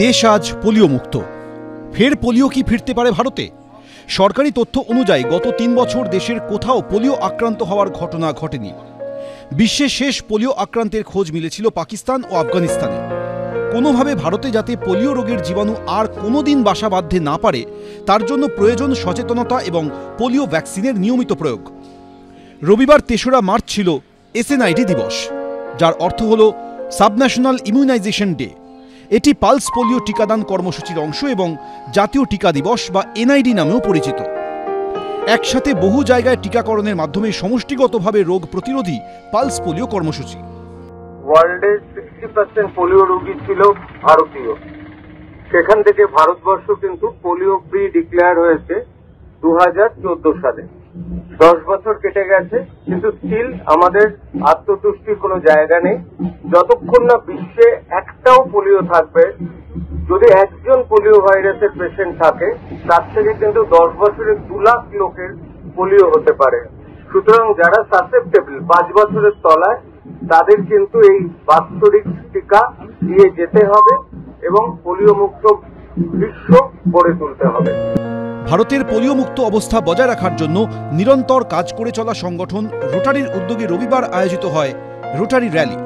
দেশ আজ পোলিও মুক্ত। ফের পোলিও কি ফিরতে পারে ভারতে? সরকারি তথ্য অনুযায়ী গত 3 বছর দেশের কোথাও পোলিও আক্রান্ত হওয়ার ঘটনা ঘটেনি। বিশ্বের শেষ পোলিও আক্রান্তের খোঁজ মিলেছিল পাকিস্তান ও আফগানিস্তানে। কোনোভাবে ভারতে যাতে পোলিও রোগের জীবাণু আর কোনোদিন বাসা বাঁধতে না পারে, তার জন্য প্রয়োজন সচেতনতা এবং পোলিও ভ্যাকসিনের নিয়মিত প্রয়োগ। রবিবার 3রা মার্চ ছিল SNID দিবস, যার অর্থ হল সাবন্যাশনাল ইমিউনাইজেশন ডে। এটি পালস পোলিও টিকাদান কর্মসূচির অংশ এবং জাতীয় টিকা দিবস বা NID নামেও পরিচিত। একসাথে বহু জায়গায় টিকাকরণের মাধ্যমে সমষ্টিগতভাবে রোগ প্রতিরোধী পালস পোলিও কর্মসূচি। ওয়ার্ল্ডে 60% পোলিও রোগী ছিল ভারতীয়। সেখান থেকে ভারতবর্ষ কিন্তু পোলিও ফ্রি ডিক্লেয়ার হয়েছে 2014 সালে। 10 বছর কেটে গেছে, কিন্তু স্টিল আমাদের আত্মতুষ্টির কোনো জায়গা নেই। যতক্ষণ না বিশ্বে একটাও পোলিও থাকবে, যদি একজন পোলিও ভাইরাসের পেশেন্ট থাকে, তার থেকে কিন্তু 10 বছরে 2 লাখ লোকের পোলিও হতে পারে। সুতরাং যারা সাসেপ্টেবল 5 বছরের তলায়, তাদের কিন্তু এই বাৎসরিক টিকা দিয়ে যেতে হবে এবং পোলিও মুক্ত বিশ্ব গড়ে তুলতে হবে। ভারতের পোলিও মুক্ত অবস্থা বজায় রাখার জন্য নিরন্তর কাজ করে চলা সংগঠন রোটারির উদ্যোগে রবিবার আয়োজিত হয় রোটারি র্যালি।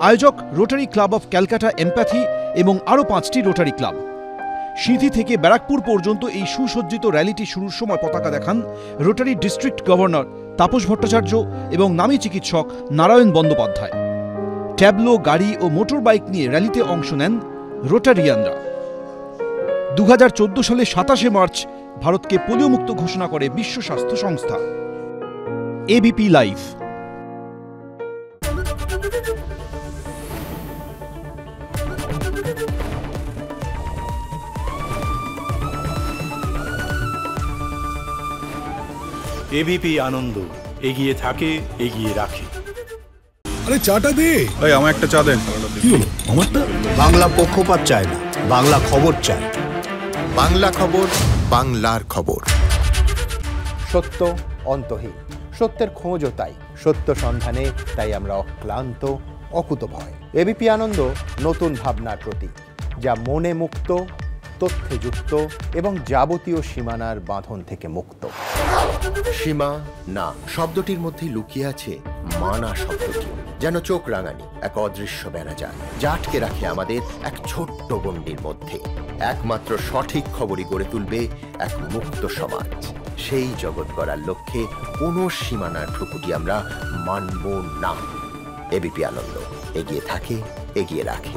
আয়োজক rotary club of Calcutta empathy এবং আরও 5টি রোটারি ক্লাব। সিঁথি থেকে ব্যারাকপুর পর্যন্ত এই সুসজ্জিত র্যালিটি শুরুর সময় পতাকা দেখান rotary district governor Tapas Bhattacharya এবং নামী চিকিৎসক নারায়ণ বন্দ্যোপাধ্যায়। ট্যাবলো, গাড়ি ও মোটর বাইক নিয়ে র্যালিতে অংশ নেন রোটারিয়ানরা। 2014 সালে 27শে মার্চ ভারতকে পোলিও মুক্ত ঘোষণা করে বিশ্ব স্বাস্থ্য সংস্থা। ABP live. ABP আনন্দ, এগিয়ে থাকে, এগিয়ে রাখে। আরে চাটা দে ভাই, আমার একটা চা দেন। কি হলো আমারটা? বাংলা পক্ষপাত চায় না, বাংলা খবর চায়। বাংলা খবর, বাংলার খবর। সত্য অন্তহীন, সত্যের খোঁজও তাই, সত্য সন্ধানে তাই আমরা অক্লান্ত, অকুতভয়। ABP আনন্দ নতুন ভাবনার প্রতীক, যা মনে মুক্ত, তথ্যে যুক্ত এবং যাবতীয় সীমানার বাঁধন থেকে মুক্ত। সীমা না শব্দটির মধ্যে লুকিয়ে আছে মানা শব্দটি, যেন চোখ রাঙানি এক অদৃশ্য বেড়াজাল, যা আটকে রাখে আমাদের এক ছোট্ট গণ্ডির মধ্যে। একমাত্র সঠিক খবরই গড়ে তুলবে এক মুক্ত সমাজ। সেই জগৎ গড়ার লক্ষ্যে কোনো সীমানার ঠুকুটি আমরা মানব না। ABP আনন্দ, এগিয়ে থাকে, এগিয়ে রাখে।